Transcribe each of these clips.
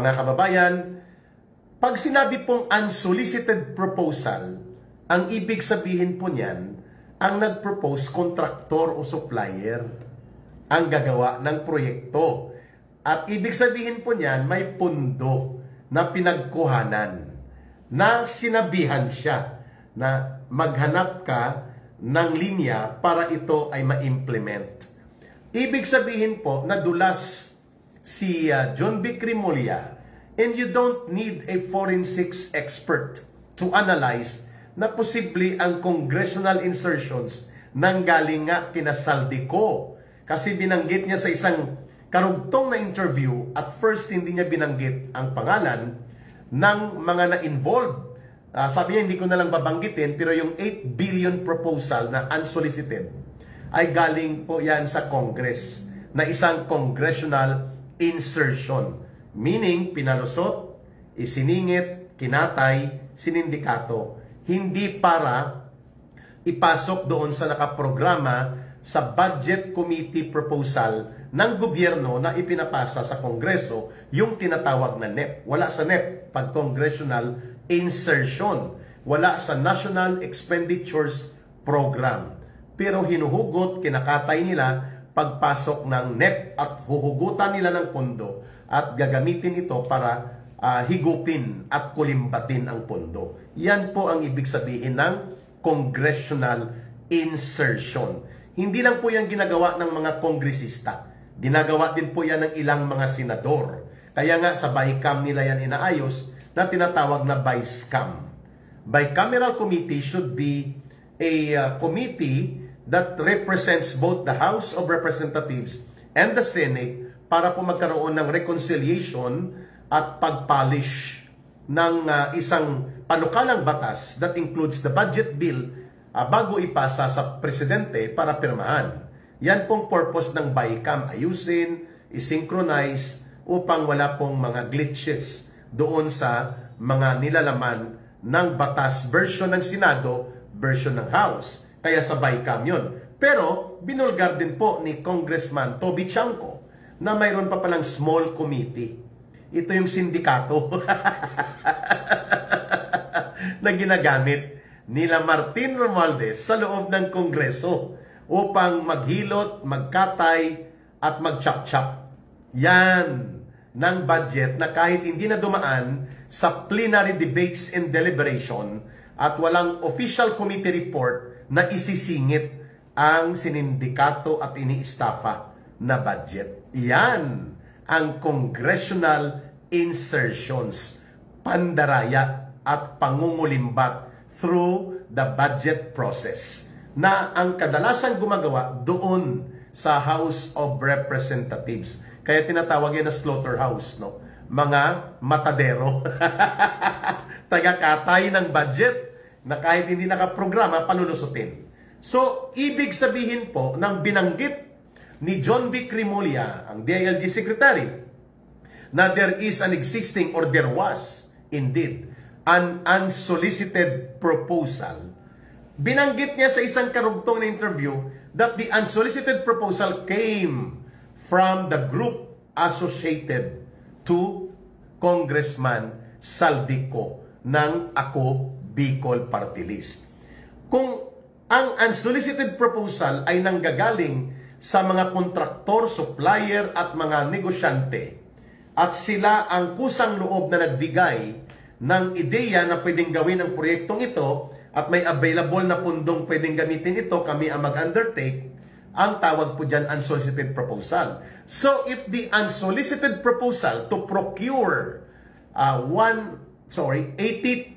Mga kababayan, pag sinabi pong unsolicited proposal, ang ibig sabihin po niyan, ang nag-propose kontraktor o supplier ang gagawa ng proyekto. At ibig sabihin po niyan, may pundo na pinagkuhanan na sinabihan siya na maghanap ka ng linya para ito ay ma-implement. Ibig sabihin po na dulas si John B. Crimolia, and you don't need a forensics expert to analyze na posible ang congressional insertions nang galing nga kina Saldico. Kasi binanggit niya sa isang karugtong na interview, at first hindi niya binanggit ang pangalan ng mga na-involved. Sabi niya, hindi ko na lang babanggitin, pero yung 8 billion proposal na unsolicited ay galing po yan sa Congress, na isang congressional insertion. Meaning, pinalusot, isiningit, kinatay, sinindikato. Hindi para ipasok doon sa nakaprograma sa budget committee proposal ng gobyerno na ipinapasa sa Kongreso, yung tinatawag na NEP. Wala sa NEP, pag congressional insertion. Wala sa National Expenditures Program. Pero hinuhugot, kinakatay nila pagpasok ng NEP at huhugutan nila ng pondo at gagamitin ito para higupin at kulimbatin ang pondo. Yan po ang ibig sabihin ng congressional insertion. Hindi lang po yan ginagawa ng mga kongresista. Ginagawa din po yan ng ilang mga senador. Kaya nga sa BICAM nila yan inaayos na tinatawag na BICAM. Bicameral committee should be a committee that represents both the House of Representatives and the Senate para po magkaroon ng reconciliation at pagpolish ng isang panukalang batas that includes the budget bill bago ipasa sa presidente para pirmahan. Yan pong purpose ng BICAM, ayusin, isynchronize upang wala pong mga glitches doon sa mga nilalaman ng batas version ng Senado, version ng House. Kaya sa BICAM yun. Pero binulgar din po ni Congressman Toby Chanco na mayroon pa palang small committee. Ito yung sindikato na ginagamit nila Martin Romualdez sa loob ng Kongreso upang maghilot, magkatay at magchap-chap. Yan ng budget na kahit hindi na dumaan sa plenary debates and deliberation at walang official committee report na isisingit ang sinindikato at iniistafa na budget. Yan ang congressional insertions, pandaraya at pangungulimbat through the budget process na ang kadalasang gumagawa doon sa House of Representatives. Kaya tinatawag yan na slaughterhouse, no? Mga matadero. Tagakatay ng budget na kahit hindi nakaprograma, palulusutin. So, ibig sabihin po ng binanggit ni John B. Crimolia, ang DILG Secretary, na there is an existing or there was indeed an unsolicited proposal. Binanggit niya sa isang karugtong na interview that the unsolicited proposal came from the group associated to Congressman Saldico ng Ako Bicol Party List. Kung ang unsolicited proposal ay nanggagaling sa mga kontraktor, supplier at mga negosyante at sila ang kusang loob na nagbigay ng ideya na pwedeng gawin ang proyektong ito at may available na pundong pwedeng gamitin ito, kami ang mag-undertake, ang tawag po dyan unsolicited proposal. So if the unsolicited proposal to procure 80,000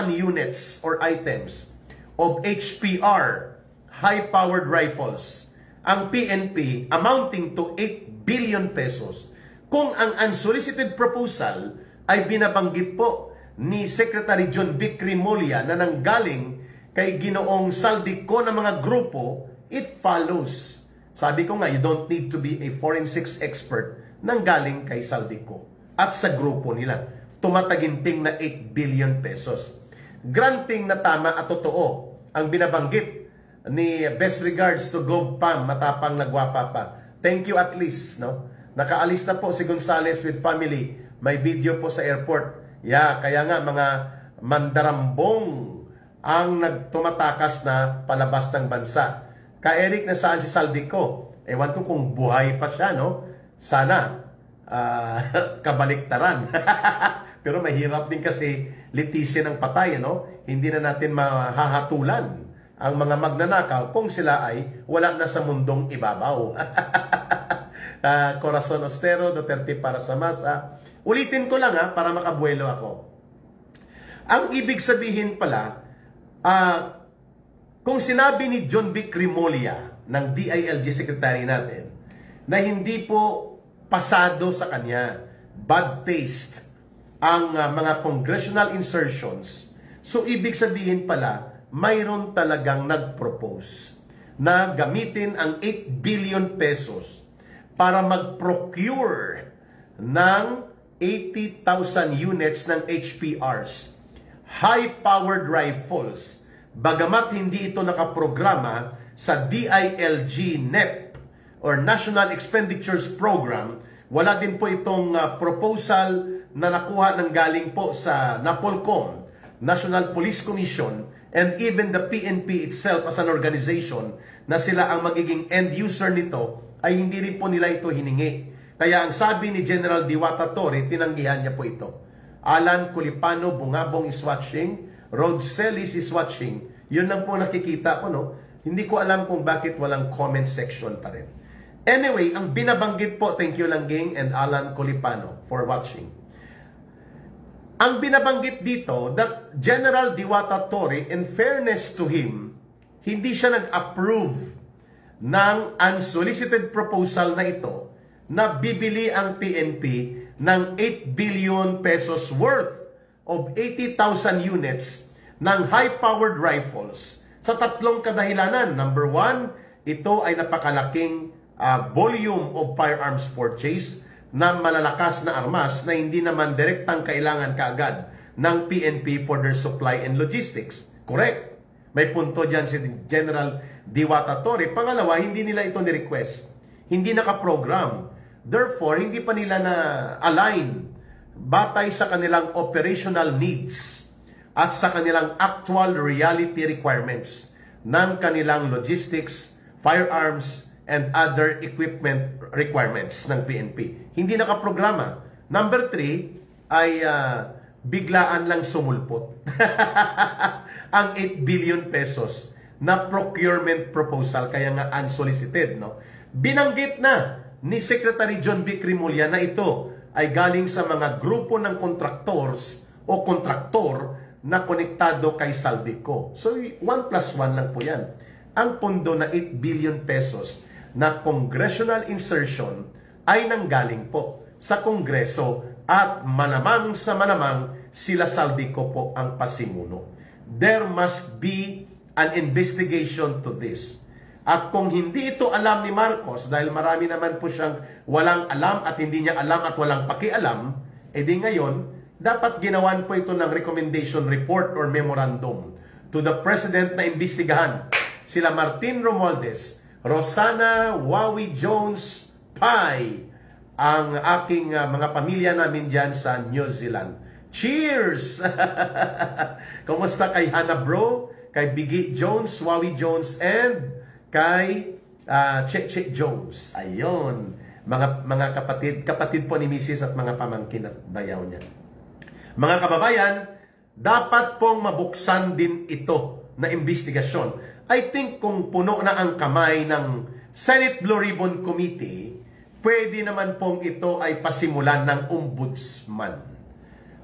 units or items of HPR, high-powered rifles, ang PNP amounting to 8 billion pesos. Kung ang unsolicited proposal ay binabanggit po ni Secretary John B. Crimolia na nanggaling kay Ginoong Saldico ng mga grupo, it follows. Sabi ko nga, you don't need to be a forensics expert nanggaling kay Saldico at sa grupo nila. Tumataginting na 8 billion pesos. Granting na tama at totoo ang binabanggit ni best regards to GovPam, matapang nagwapa pa. Thank you at least, no? Nakaalis na po si Gonzales with family May video po sa airport. Kaya nga mga mandarambong ang nagtumatakas na palabas ng bansa. Ka-Eric, nasaan si Saldico? Ewan ko kung buhay pa siya, no? Sana kabaliktaran. Pero mahirap din kasi litisin ang patay, no? Hindi na natin mahahatulan ang mga magnanakaw kung sila ay wala na sa mundong ibabaw. Corazon Ostero, Duterte para sa masa. Ulitin ko lang para makabuelo ako. Ang ibig sabihin pala, kung sinabi ni John B. Crimolia ng DILG Secretary natin na hindi po pasado sa kanya, bad taste, ang mga congressional insertions, so ibig sabihin pala, mayroon talagang nag-propose na gamitin ang 8 billion pesos para mag-procure ng 80,000 units ng HPRs, high-powered rifles, bagamat hindi ito nakaprograma sa DILG NEP or National Expenditures Program. Wala din po itong proposal na nakuha ng galing po sa NAPOLCOM, National Police Commission, and even the PNP itself as an organization na sila ang magiging end user nito, ay hindi rin po nila ito hiningi. Kaya ang sabi ni General Diwata Torre, tinanggihan niya po ito. Alan Culipano Bungabong is watching, Rod Celis is watching. Yun lang po nakikita ko, no? Hindi ko alam kung bakit walang comment section pa rin. Anyway, ang binabanggit po, thank you Langging and Alan Culipano for watching. Ang binabanggit dito, that General Diwata Torre, in fairness to him, hindi siya nag-approve ng unsolicited proposal na ito na bibili ang PNP ng 8 billion pesos worth of 80,000 units ng high-powered rifles sa tatlong kadahilanan. Number one, ito ay napakalaking volume of firearms purchase na malalakas na armas na hindi naman direktang kailangan kaagad ng PNP for their supply and logistics. Correct. May punto dyan si General Diwata Torre. Pangalawa, hindi nila ito ni-request. Hindi nakaprogram. Therefore, hindi pa nila na-align batay sa kanilang operational needs at sa kanilang actual reality requirements ng kanilang logistics, firearms, and other equipment requirements ng PNP. Hindi nakaprograma. Number 3 ay biglaan lang sumulpot ang 8 billion pesos na procurement proposal, kaya nga unsolicited, no? Binanggit na ni Secretary John B. Crimolia na ito ay galing sa mga grupo ng contractors o kontraktor na konektado kay Saldico. So 1+1 lang po yan. Ang pondo na 8 billion pesos na congressional insertion ay nanggaling po sa Kongreso at manamang sa manamang sila Saldico po ang pasimuno. There must be an investigation to this. At kung hindi ito alam ni Marcos, dahil marami naman po siyang walang alam at hindi niya alam at walang pakialam, edi ngayon, dapat ginawan po ito ng recommendation report or memorandum to the President na imbestigahan sila Martin Romualdez, Rosana Wawi Jones Pai, ang aking mga pamilya namin dyan sa New Zealand. Cheers! Kumusta kay Hannah Bro, kay Biggie Jones, Wawi Jones, and kay Che Jones. Ayun, mga kapatid po ni Mrs. at mga pamangkin at bayaw niya. Mga kababayan, dapat pong mabuksan din ito na investigasyon. I think kung puno na ang kamay ng Senate Blue Ribbon Committee, pwede naman pong ito ay pasimulan ng ombudsman.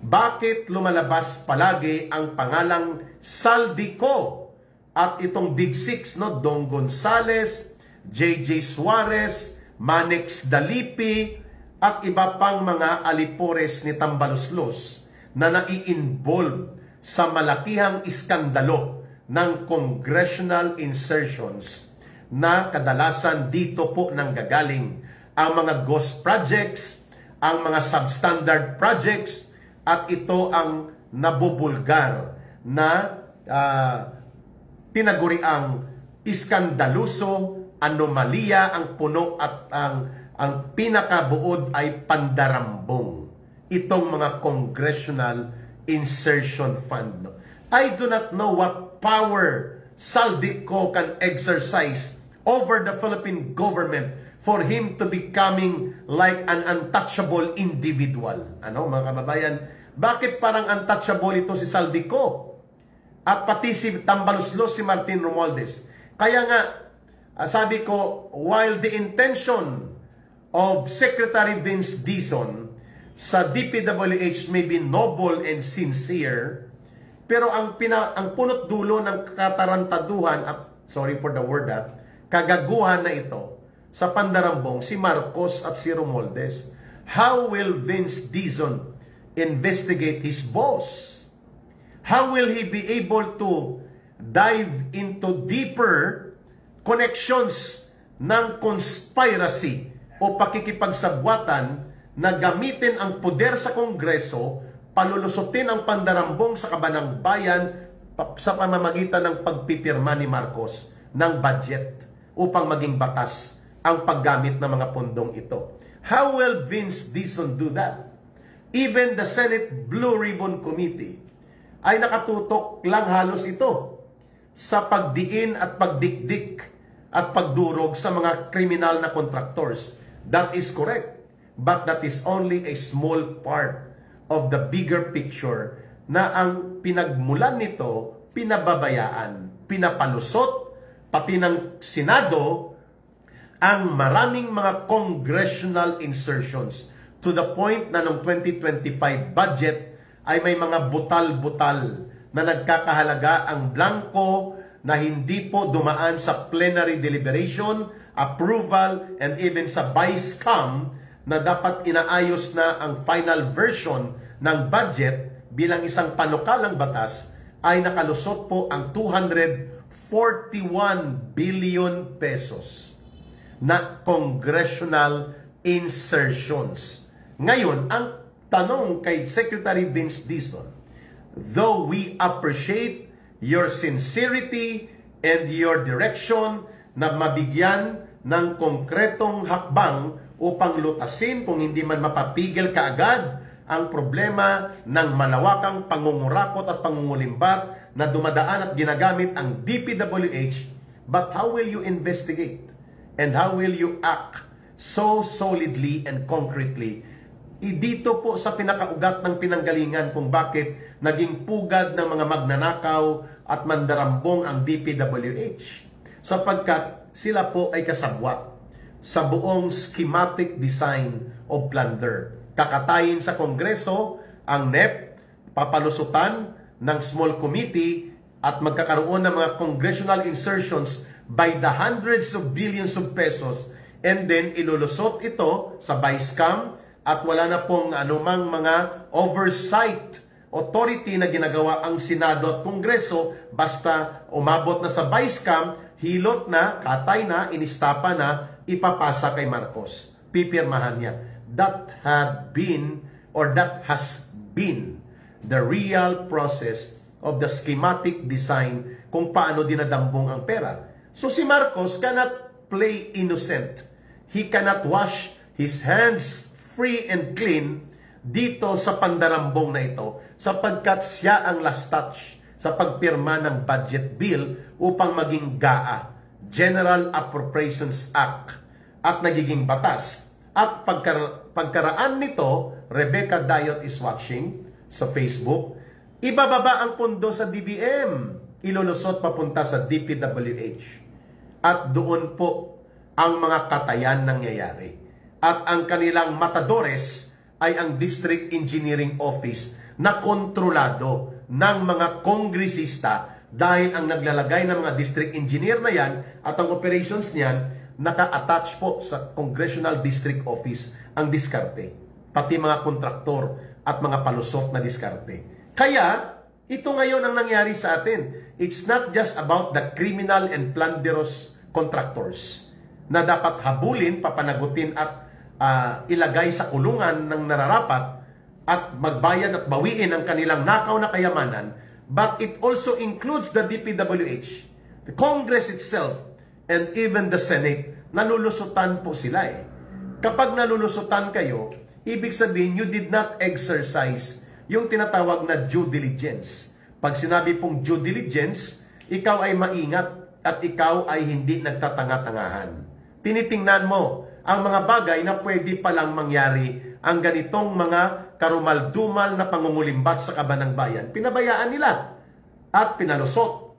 Bakit lumalabas palagi ang pangalang Saldico at itong Big Six, no? Dong Gonzales, JJ Suarez, Manex Dalipi, at iba pang mga alipores ni Tambaluslos na nai-involve sa malakihang iskandalo ng congressional insertions na kadalasan dito po nanggagaling ang mga ghost projects, ang mga substandard projects, at ito ang nabubulgar na tinaguriang iskandaluso, anomalya ang puno at ang pinakabuod ay pandarambong. itong mga congressional insertion fund. I do not know what power Saldico can exercise over the Philippine government for him to becoming like an untouchable individual. Ano, mga kababayan, bakit parang untouchable ito si Saldico? At pati si Tambaluslos, si Martin Romualdez. Kaya nga, sabi ko, while the intention of Secretary Vince Dizon sa DPWH may be noble and sincere, pero ang punot dulo ng katarantaduhan at, sorry for the word, kagaguhan na ito sa pandarambong si Marcos at si Romualdez. How will Vince Dizon investigate his boss? How will he be able to dive into deeper connections ng conspiracy o pakikipagsabwatan na gamitin ang poder sa Kongreso, palulusutin ang pandarambong sa kabanang bayan sa pamamagitan ng pagpipirma ni Marcos ng budget upang maging batas ang paggamit ng mga pundong ito? How will Vince Dizon do that? Even the Senate Blue Ribbon Committee ay nakatutok lang halos ito sa pagdiin at pagdikdik at pagdurog sa mga kriminal na contractors. That is correct. But that is only a small part of the bigger picture na ang pinagmulan nito, pinababayaan, pinapalusot, pati ng Senado, ang maraming mga congressional insertions to the point na noong 2025 budget ay may mga butal-butal na nagkakahalaga ang blanco na hindi po dumaan sa plenary deliberation, approval, and even sa BICAM na dapat inaayos na ang final version ng budget bilang isang panukalang batas, ay nakalusot po ang 241 billion pesos na congressional insertions. Ngayon, ang tanong kay Secretary Vince Dizon, though we appreciate your sincerity and your direction na mabigyan ng konkretong hakbang upang lutasin kung hindi man mapapigil kaagad ang problema ng malawakang pangungurakot at pangungulimbat na dumadaan at ginagamit ang DPWH, but how will you investigate? And how will you act so solidly and concretely? Dito po sa pinakaugat ng pinanggalingan kung bakit naging pugad ng mga magnanakaw at mandarambong ang DPWH. Sapagkat sila po ay kasabwat sa buong schematic design of plunder. Kakatayin sa Kongreso ang NEP, papalusutan ng small committee at magkakaroon ng mga congressional insertions by the hundreds of billions of pesos, and then ilulusot ito sa BICAM at wala na pong anumang mga oversight authority na ginagawa ang Senado at Kongreso. Basta umabot na sa BICAM, hilot na, katay na, inistapa na, ipapasa kay Marcos. Pipirmahan niya. That had been, or that has been, the real process of the schematic design kung paano dinadambong ang pera. So si Marcos cannot play innocent. He cannot wash his hands free and clean dito sa pandarambong na ito sapagkat siya ang last touch sa pagpirma ng budget bill upang maging GAA, General Appropriations Act, at nagiging batas. At pagkaraan nito, Rebecca Dayot is watching sa Facebook, ibababa ang pundo sa DBM, ilulusot papunta sa DPWH. At doon po ang mga katayan nangyayari. At ang kanilang matadores ay ang District Engineering Office na kontrolado ng mga kongresista dahil ang naglalagay ng mga district engineer na yan at ang operations niyan naka-attach po sa Congressional District Office ang diskarte. Pati mga kontraktor at mga palusot na diskarte. Kaya, ito ngayon ang nangyari sa atin. It's not just about the criminal and plunderous contractors na dapat habulin, papanagutin at ilagay sa kulungan ng nararapat at magbayad at bawiin ang kanilang nakaw na kayamanan, but it also includes the DPWH, the Congress itself, and even the Senate. Nalulusutan po sila eh. Kapag nalulusutan kayo, ibig sabihin, you did not exercise yung tinatawag na due diligence. Pag sinabi pong due diligence, ikaw ay maingat at ikaw ay hindi nagtatanga-tangahan. Tinitingnan mo ang mga bagay na pwede palang mangyari, ang ganitong mga karumal-dumal na pangungulimbat sa kaban ng bayan, pinabayaan nila at pinalusot.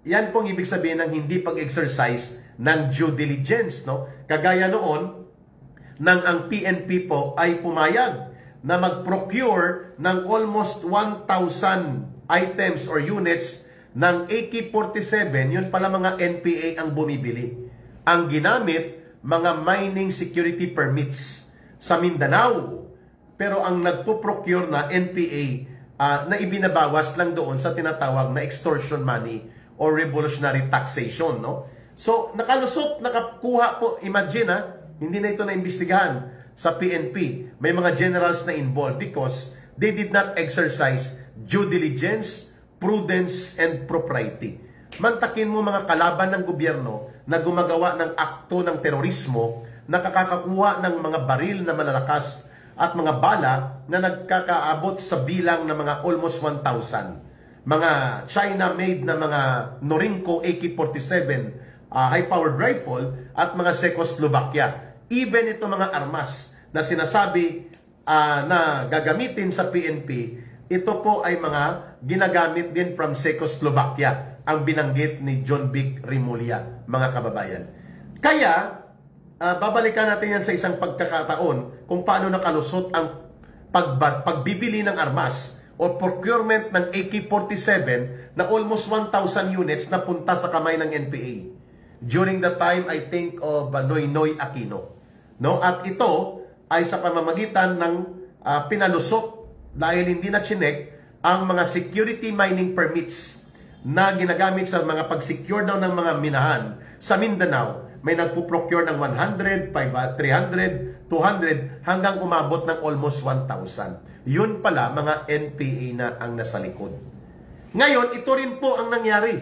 Yan pong ibig sabihin ng hindi pag-exercise ng due diligence, no? Kagaya noon, nang ang PNP po ay pumayag na mag-procure ng almost 1,000 items or units ng AK-47, yun pala mga NPA ang bumibili. Ang ginamit, mga mining security permits sa Mindanao. Pero ang nagpo-procure na NPA na ibinabawas lang doon sa tinatawag na extortion money or revolutionary taxation, no? So, nakalusot, nakakuha po, imagine hindi na ito naimbestigahan sa PNP. May mga generals na involved because they did not exercise due diligence, prudence, and propriety. Mantakin mo mga kalaban ng gobyerno na gumagawa ng akto ng terorismo, nakakakuha ng mga baril na malalakas at mga bala na nagkakaabot sa bilang na mga almost 1,000. Mga China-made na mga Norinco AK-47 high-powered rifle at mga Czechoslovakia. Even ito mga armas na sinasabi na gagamitin sa PNP, ito po ay mga ginagamit din from Czechoslovakia, ang binanggit ni John Vic Rimulya, mga kababayan. Kaya, babalikan natin yan sa isang pagkakataon kung paano nakalusot ang pagbibili ng armas o procurement ng AK-47 na almost 1,000 units na punta sa kamay ng NPA. During the time, I think of Noynoy Aquino. No? At ito ay sa pamamagitan ng pinalusot dahil hindi na chinek ang mga security mining permits na ginagamit sa mga pag-secure daw ng mga minahan sa Mindanao. May nagpo-procure ng 100, 300, 200 hanggang umabot ng almost 1,000. Yun pala mga NPA na ang nasa likod. Ngayon, ito rin po ang nangyari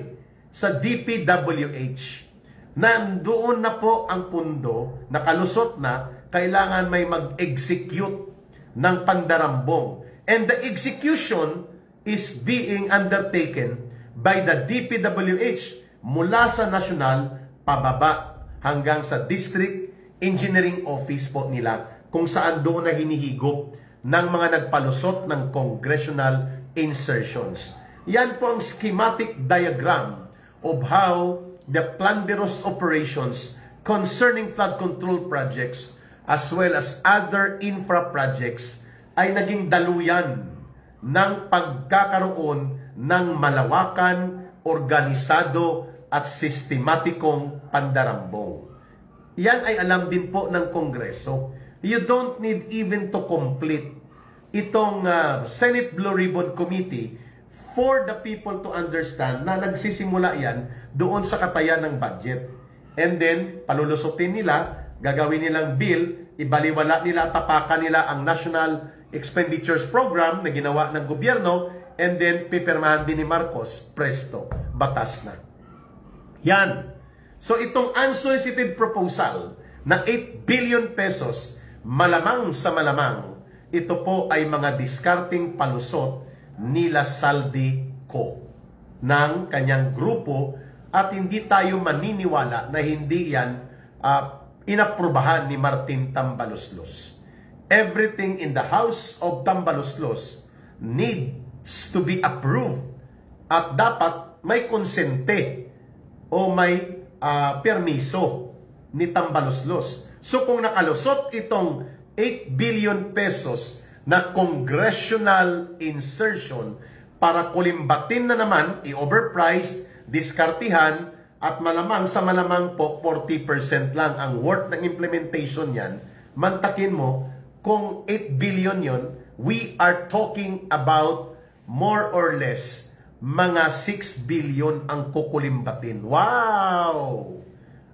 sa DPWH. Nandoon na po ang pundo, nakalusot na, kailangan may mag-execute ng pandarambong. And the execution is being undertaken by the DPWH mula sa national pababa hanggang sa district engineering office po nila, kung saan doon na hinihigop ng mga nagpalusot ng congressional insertions. Yan po ang schematic diagram of how the plunderous operations concerning flood control projects as well as other infra projects ay naging daluyan ng pagkakaroon ng malawakan, organisado at sistematikong pandarambong. Yan ay alam din po ng Kongreso. You don't need even to complete itong Senate Blue Ribbon Committee for the people to understand na nagsisimula yan doon sa katayan ng budget. And then, palulusutin nila, gagawin nilang bill, ibaliwala nila, tapakan nila ang National Expenditures Program na ginawa ng gobyerno, and then pipirmahan din ni Marcos, presto, batas na. Yan. So itong unsolicited proposal na 8 billion pesos, malamang sa malamang, ito po ay mga discarding palusot nila Saldico ng kanyang grupo at hindi tayo maniniwala na hindi yan inaprubahan ni Martin Tambaloslos. Everything in the house of Tambaloslos needs to be approved at dapat may konsente o may permiso ni Tambaloslos. So kung nakalusot itong 8 billion pesos na congressional insertion para kulimbatin na naman, i-overprice, diskartihan, at malamang sa malamang po 40% lang ang worth ng implementation yan, mantakin mo, kung 8 billion yon, we are talking about more or less mga 6 billion ang kukulimbatin. Wow!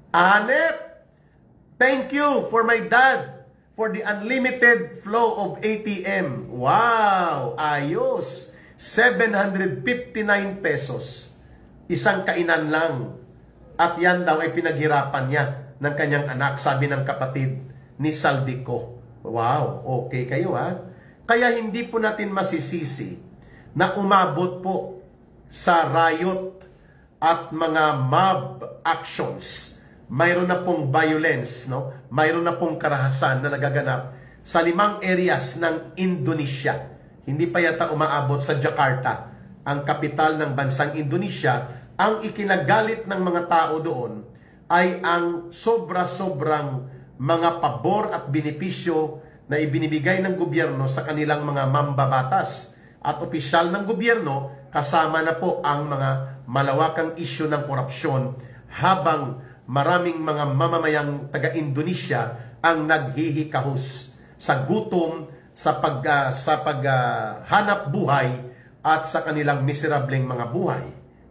Anep! Thank you for my dad for the unlimited flow of ATM. Wow! Ayos! 759 pesos. Isang kainan lang. At yan daw ay pinaghirapan niya ng kanyang anak, sabi ng kapatid ni Saldico. Wow, okay kayo ha. Kaya hindi po natin masisisi na umabot po sa riot at mga mob actions. Mayroon na pong violence, no? Mayroon na pong karahasan na nagaganap sa 5 areas ng Indonesia. Hindi pa yata umaabot sa Jakarta, ang kapital ng bansang Indonesia. Ang ikinagalit ng mga tao doon ay ang sobra-sobrang mga pabor at benepisyo na ibinibigay ng gobyerno sa kanilang mga mambabatas at opisyal ng gobyerno, kasama na po ang mga malawakang isyu ng korupsyon, habang maraming mga mamamayang taga-Indonesia ang naghihikahos sa gutom, sa paghanap buhay at sa kanilang miserableng mga buhay.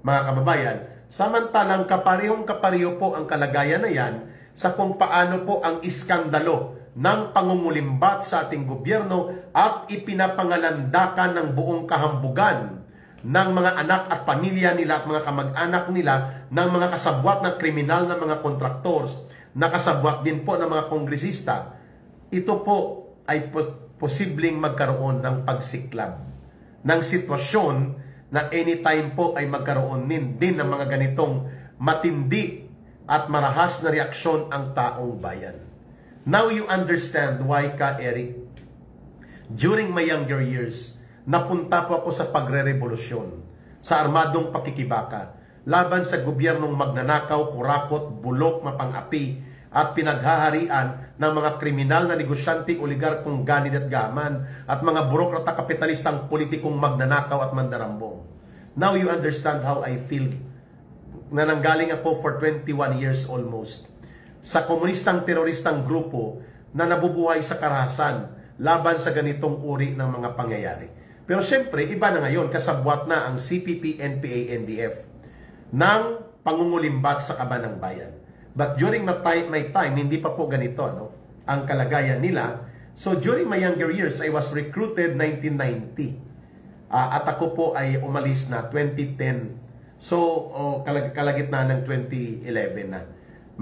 Mga kababayan, samantalang kaparehong-kapareho po ang kalagayan na yan sa kung paano po ang iskandalo ng pangungulimbat sa ating gobyerno at ipinapangalandakan ng buong kahambugan ng mga anak at pamilya nila at mga kamag-anak nila, ng mga kasabwat na kriminal na mga contractors, na kasabwat din po ng mga kongresista. Ito po ay posibleng magkaroon ng pagsiklab ng sitwasyon na anytime po ay magkaroon din ng mga ganitong matindi at marahas na reaksyon ang taong bayan. Now you understand why Eric, during my younger years, napunta po ako sa pagre-revolusyon, sa armadong pakikibaka, laban sa gobyernong magnanakaw, kurakot, bulok, mapang-api, at pinaghaharian ng mga kriminal na negosyante, oligarkong ganid at gaman, at mga burokrata kapitalistang politikong magnanakaw at mandarambong. Now you understand how I feel na nanggaling ako for 21 years almost sa komunistang teroristang grupo na nabubuhay sa karahasan laban sa ganitong uri ng mga pangyayari. Pero siyempre, iba na ngayon, kasabwat na ang CPP, NPA, NDF ng pangungulimbat sa kaban ng bayan. But during my time, hindi pa po ganito ang kalagayan nila. So during my younger years, I was recruited 1990. At ako po ay umalis na 2010. So kalagitnaan ng 2011 na,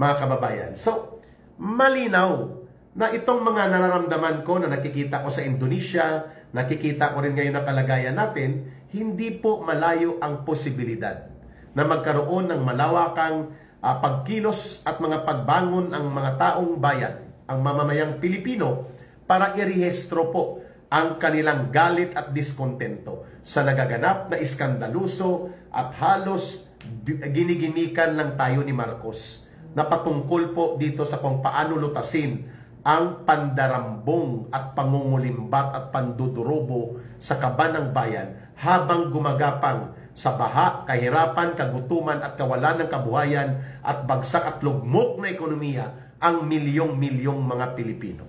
mga kababayan. So malinaw na itong mga nararamdaman ko na nakikita ko sa Indonesia, nakikita ko rin ngayon na kalagayan natin, hindi po malayo ang posibilidad na magkaroon ng malawakang pagkilos at mga pagbangon ang mga taong bayan, ang mamamayang Pilipino, para irehistro po ang kanilang galit at diskontento sa nagaganap na iskandaluso at halos ginigimikan lang tayo ni Marcos na patungkol po dito sa kung paano lutasin ang pandarambong at pangungulimbat at pandudurobo sa kaban ng bayan habang gumagapang sa baha, kahirapan, kagutuman at kawalan ng kabuhayan at bagsak at lugmok na ekonomiya ang milyong-milyong mga Pilipino.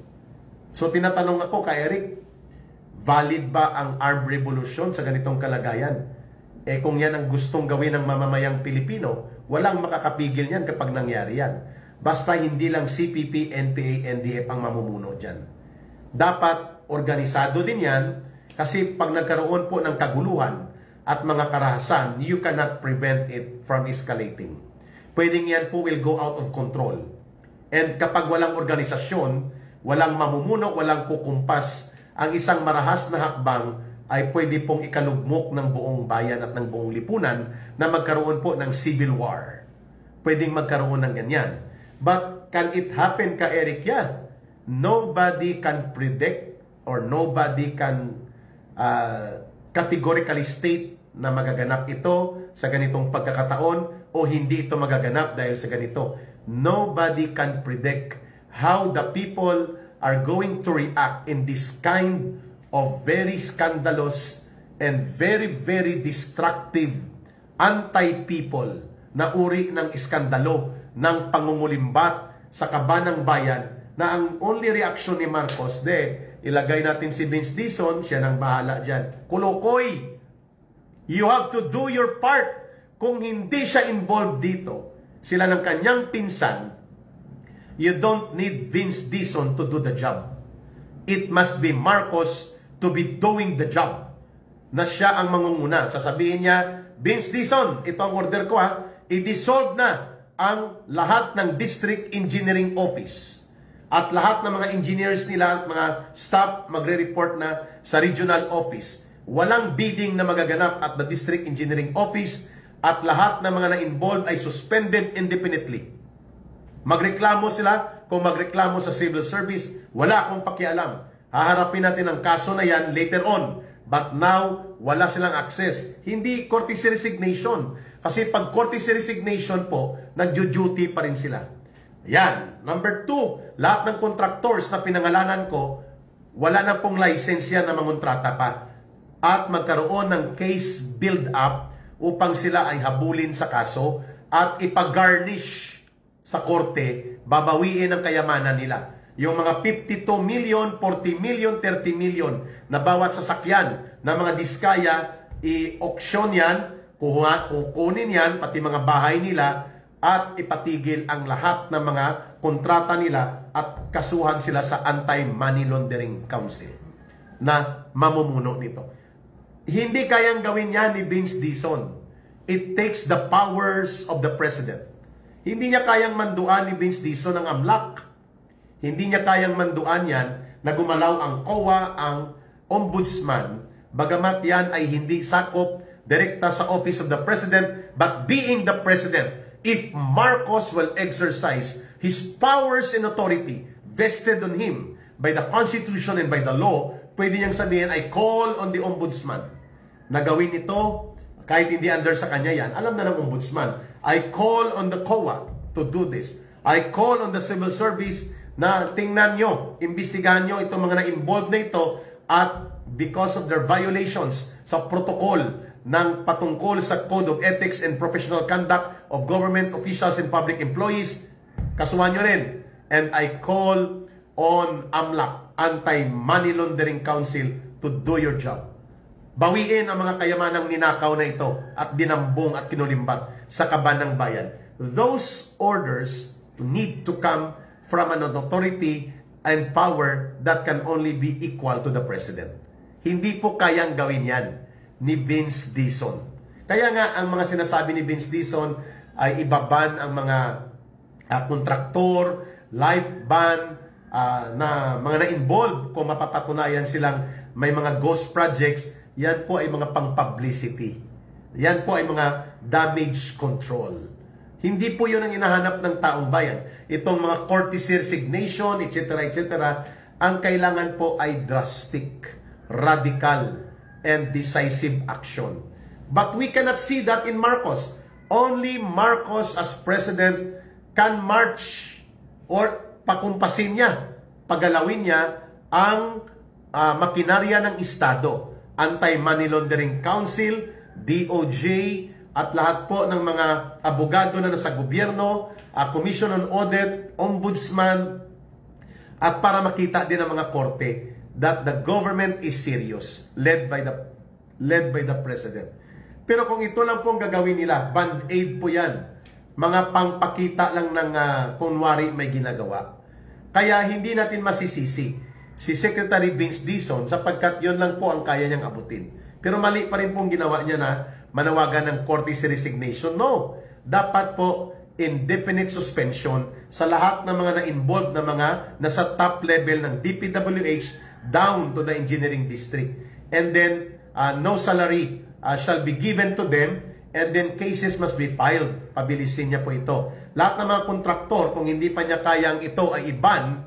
So tinatanong ako kay Eric, valid ba ang armed revolution sa ganitong kalagayan? Kung yan ang gustong gawin ng mamamayang Pilipino, walang makakapigil yan kapag nangyari yan. Basta hindi lang CPP, NPA, NDF ang mamumuno dyan. Dapat organisado din yan, kasi pag nagkaroon po ng kaguluhan at mga karahasan, you cannot prevent it from escalating. Pwedeng yan po will go out of control. And kapag walang organisasyon, walang mamumuno, walang kukumpas, ang isang marahas na hakbang ay pwede pong ikalugmok ng buong bayan at ng buong lipunan na magkaroon po ng civil war. Pwedeng magkaroon ng ganyan. But can it happen, ka Eric? Yeah. Nobody can predict or nobody can categorically state na magaganap ito sa ganitong pagkakataon o hindi ito magaganap dahil sa ganito. Nobody can predict how the people are going to react in this kind of very scandalous and very, very destructive anti-people na uri ng iskandalo ng pangungulimbat sa kaban ng bayan, na ang only reaction ni Marcos, ilagay natin si Vince Dizon, siya nang bahala dyan. Kulukoy! You have to do your part. Kung hindi siya involved dito, sila ng kanyang pinsan, you don't need Vince Dizon to do the job. It must be Marcos to be doing the job. Na siya ang mangunguna. Sasabihin niya, Vince Dizon, ito ang order ko i-dissolve na ang lahat ng District Engineering Office. at lahat ng mga engineers nila at mga staff magre-report na sa regional office. Walang bidding na magaganap at the district engineering office at lahat ng mga na-involved ay suspended indefinitely. Magreklamo sila, kung magreklamo sa civil service, wala akong pakialam. Haharapin natin ang kaso na yan later on. But now, wala silang access. Hindi courtesy resignation. Kasi pag courtesy resignation po, nagjo-duty pa rin sila. Yan. Number 2, lahat ng contractors na pinangalanan ko, wala na pong lisensya na mangontrata pa. At magkaroon ng case build-up upang sila ay habulin sa kaso at ipag-garnish sa korte, babawiin ang kayamanan nila. Yung mga 52 million, 40 million, 30 million na bawat sasakyan na mga diskaya, i-auction yan, kukunin yan, pati mga bahay nila, at ipatigil ang lahat ng mga kontrata nila at kasuhan sila sa Anti-Money Laundering Council na mamumuno nito. Hindi kayang gawin yan ni Vince Dizon. It takes the powers of the President. Hindi niya kayang manduan ni Vince Dizon ang AMLAC. Hindi niya kayang manduan yan na gumalaw ang COA, ang Ombudsman, bagamat yan ay hindi sakop direkta sa Office of the President, but being the President, if Marcos will exercise his powers and authority vested on him by the Constitution and by the law, pwede niyang sabihin, I call on the Ombudsman na gawin ito, kahit hindi under sa kanya yan, alam na ng Ombudsman. I call on the COA to do this. I call on the Civil Service na tingnan nyo, imbestigahan nyo itong mga na-involved na ito at because of their violations sa protocol ng patungkol sa Code of Ethics and Professional Conduct of Government Officials and Public Employees, kasuhan nyo rin. And I call on AMLAC, Anti-Money Laundering Council, to do your job. Bawiin ang mga kayamanang ninakaw na ito at dinambong at kinulimbat sa kaban ng bayan. Those orders need to come from an authority and power that can only be equal to the President. Hindi po kayang gawin yan ni Vince Dizon. Kaya nga, ang mga sinasabi ni Vince Dizon ay ibaban ang mga kontraktor, life ban, na mga na-involve kung mapapatunayan silang may mga ghost projects. Yan po ay mga pang-publicity. Yan po ay mga damage control. Hindi po yun ang hinahanap ng taong bayan. Itong mga courtesy resignation, etc., etc., ang kailangan po ay drastic, radical, and decisive action. But we cannot see that in Marcos. Only Marcos as president can march or pakumpasin niya, pagalawin niya ang makinarya ng Estado. Anti-Money Laundering Council, DOJ, at lahat po ng mga abogado na nasa gobyerno, Commission on Audit, Ombudsman, at para makita din ng mga korte that the government is serious, led by the President. Pero kung ito lang po ang gagawin nila, band-aid po yan. Mga pangpakita lang ng kunwari may ginagawa. Kaya hindi natin masisisi si Secretary Vince Dizon sapagkat yun lang po ang kaya niyang abutin. Pero mali pa rin pong ginawa niya na manawagan ng courtesy resignation. No, dapat po indefinite suspension sa lahat ng mga na-involved na mga nasa top level ng DPWH down to the engineering district. And then, no salary shall be given to them, and then cases must be filed. Pabilisin niya po ito. Lahat ng mga kontraktor, kung hindi pa niya kayang ito ay i-ban,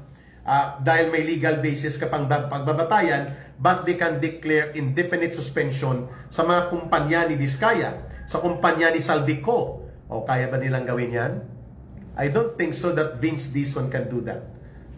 dahil may legal basis kapang pagbabatayan, but they can declare indefinite suspension sa mga kumpanya ni Diskaya, sa kumpanya ni Salvico. O kaya ba nilang gawin yan? I don't think so that Vince Dizon can do that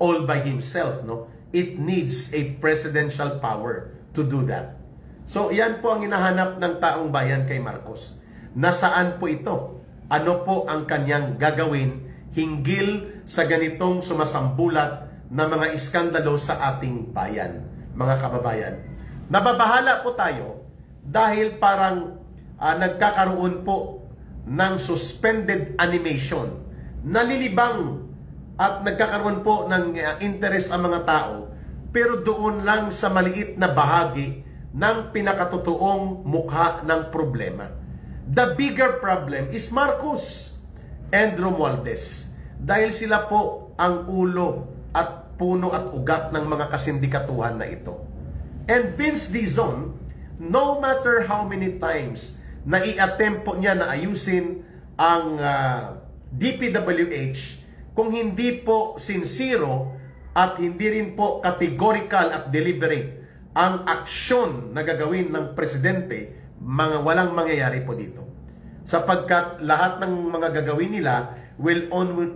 all by himself, no? It needs a presidential power to do that. So, yan po ang hinahanap ng taong bayan kay Marcos. Nasaan po ito? Ano po ang kanyang gagawin hinggil sa ganitong sumasambulat na mga iskandalo sa ating bayan, mga kababayan? Nababahala po tayo dahil parang nagkakaroon po ng suspended animation. Nalilibang at nagkakaroon po ng interest ang mga tao, pero doon lang sa maliit na bahagi ng pinakatotoong mukha ng problema. The bigger problem is Marcos and Romualdez. Dahil sila po ang ulo at puno at ugat ng mga kasindikatuhan na ito. And Vince Dizon, no matter how many times na i-attempt po niya na ayusin ang DPWH, kung hindi po sincero at hindi rin po categorical at deliberate ang aksyon na gagawin ng presidente, walang mangyayari po dito. Sapagkat lahat ng mga gagawin nila will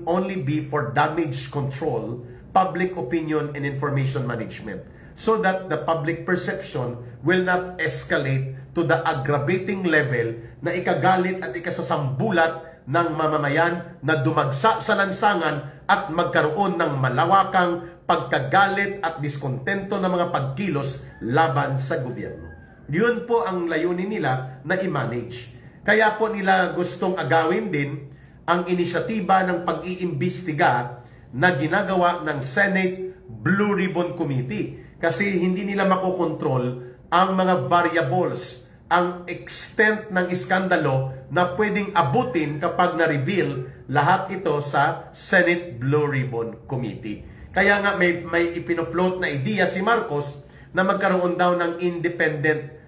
only be for damage control, public opinion, and information management, so that the public perception will not escalate to the aggravating level na ikagalit at ikasasambulat ng mamamayan na dumagsa sa lansangan at magkaroon ng malawakang pagkagalit at diskontento ng mga pagkilos laban sa gobyerno. Yun po ang layunin nila na i-manage. Kaya po nila gustong agawin din ang inisyatiba ng pag-iimbestiga na ginagawa ng Senate Blue Ribbon Committee. Kasi hindi nila makokontrol ang mga variables, ang extent ng iskandalo na pwedeng abutin kapag na-reveal lahat ito sa Senate Blue Ribbon Committee. Kaya nga may ipinofloat na idea si Marcos na magkaroon daw ng independent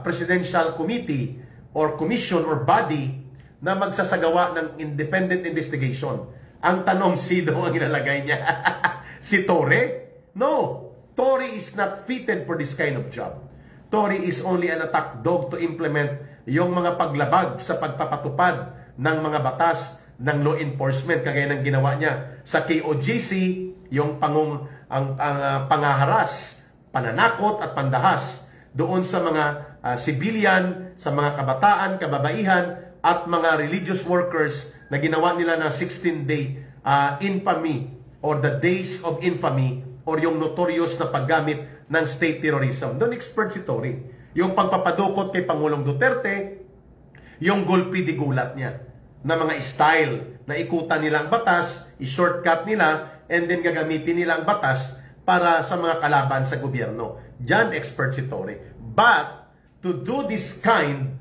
presidential committee or commission or body na magsasagawa ng independent investigation. Ang tanong, sino ang ilalagay niya? Si Torre? No. Torre is not fitted for this kind of job. Torre is only an attack dog to implement yung mga paglabag sa pagpapatupad ng mga batas ng law enforcement, kagaya ng ginawa niya sa KOJC, yung pangaharas, pananakot at pandahas doon sa mga civilian, sa mga kabataan, kababaihan at mga religious workers na ginawa nila na 16-day infamy or the days of infamy or yung notorious na paggamit ng state terrorism. Doon expert si Torre. Yung pagpapadukot kay Pangulong Duterte, yung gulpi di gulat niya na mga style na ikutan nila ang batas, i-shortcut nila, and then gagamitin nila ang batas para sa mga kalaban sa gobyerno. Diyan expert si Torre. But to do this kind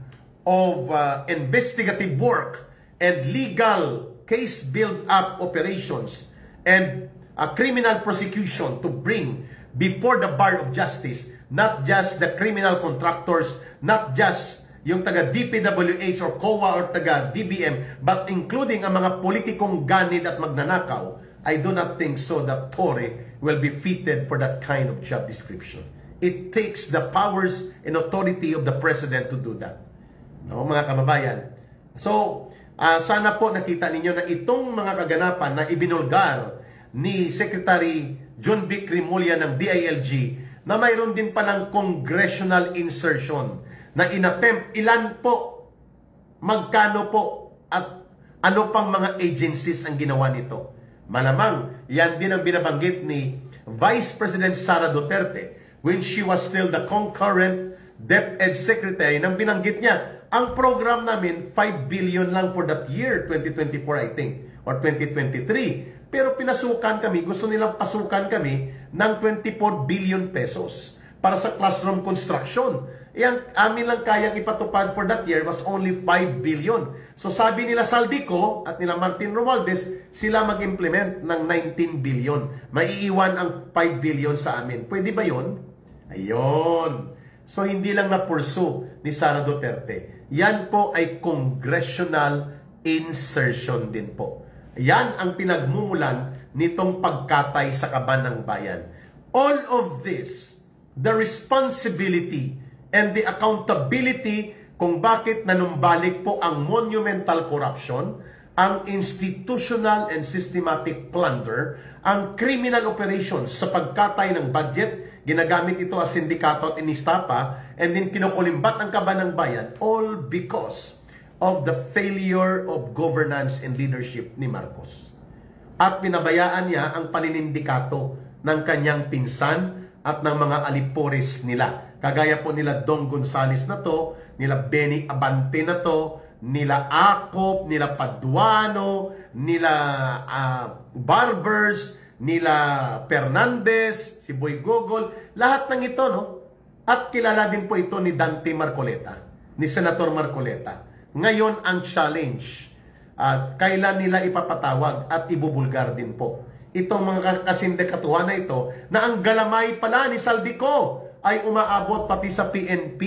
of investigative work and legal case build-up operations and criminal prosecution to bring before the bar of justice, not just the criminal contractors, not just yung taga DPWH or COA or taga DBM, but including ang mga politikong ganid at magnanakaw, I do not think so that Torre will be fitted for that kind of job description. It takes the powers and authority of the president to do that. No, mga kababayan. So, sana po nakita ninyo na itong mga kaganapan na ibinulgar ni Secretary John Vic Rimulya ng DILG na mayroon din palang congressional insertion na inattempt ilan po, magkano po, at ano pang mga agencies ang ginawa nito. Malamang, yan din ang binabanggit ni Vice President Sara Duterte when she was still the concurrent DepEd Secretary, nang binanggit niya, ang program namin, 5 billion lang for that year, 2024 I think, or 2023. Pero pinasukan kami, gusto nilang pasukan kami ng 24 billion pesos para sa classroom construction. Yang amin lang kayang ipatupad for that year was only 5 billion. So sabi nila Saldico at nila Martin Romualdez, sila mag-implement ng 19 billion. Maiiwan ang 5 billion sa amin. Pwede ba yun? Ayun. So hindi lang na-pursue ni Sara Duterte. Yan po ay congressional insertion din po. Yan ang pinagmumulan nitong pagkatay sa kaban ng bayan. All of this, the responsibility and the accountability kung bakit nanumbalik po ang monumental corruption, ang institutional and systematic plunder, ang criminal operations sa pagkatay ng budget, ginagamit ito as sindikato at inistapa, and then kinukulimbat ang kaban ng bayan, all because of the failure of governance and leadership ni Marcos. At pinabayaan niya ang paninindikato ng kanyang pinsan at ng mga alipores nila. Kagaya po nila Dong Gonzales na to, nila Benny Abante na to, nila Acop, nila Paduano, nila Barbers, nila Fernandez, si Boy Gogol, lahat ng ito, no? At kilala din po ito ni Dante Marcoleta, ni Senator Marcoleta. Ngayon ang challenge, kailan nila ipapatawag at ibubulgar din po itong mga kasindikatuhan na ito na ang galamay pala ni Saldico ay umaabot pati sa PNP.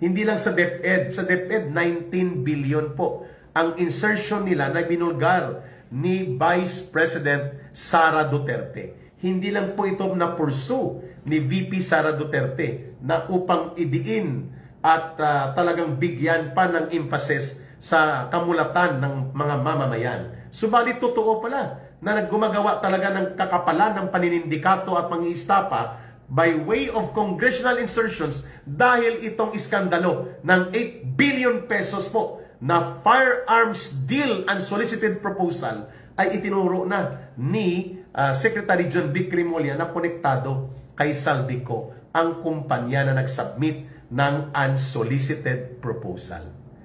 Hindi lang sa DepEd. Sa DepEd, 19 billion po ang insertion nila na binulgar ni Vice President Sara Duterte. Hindi lang po ito na pursue ni VP Sara Duterte na upang idiin at talagang bigyan pa ng emphasis sa kamulatan ng mga mamamayan. Subalit totoo pala na naggumagawa talaga ng kakapalan ng paninindikato at pang-iistapa by way of congressional insertions dahil itong iskandalo ng 8 billion pesos po na firearms deal unsolicited proposal ay itinuro na ni Secretary John B. Crimolia na konektado kay Saldico, ang kumpanya na nag-submit ng unsolicited proposal.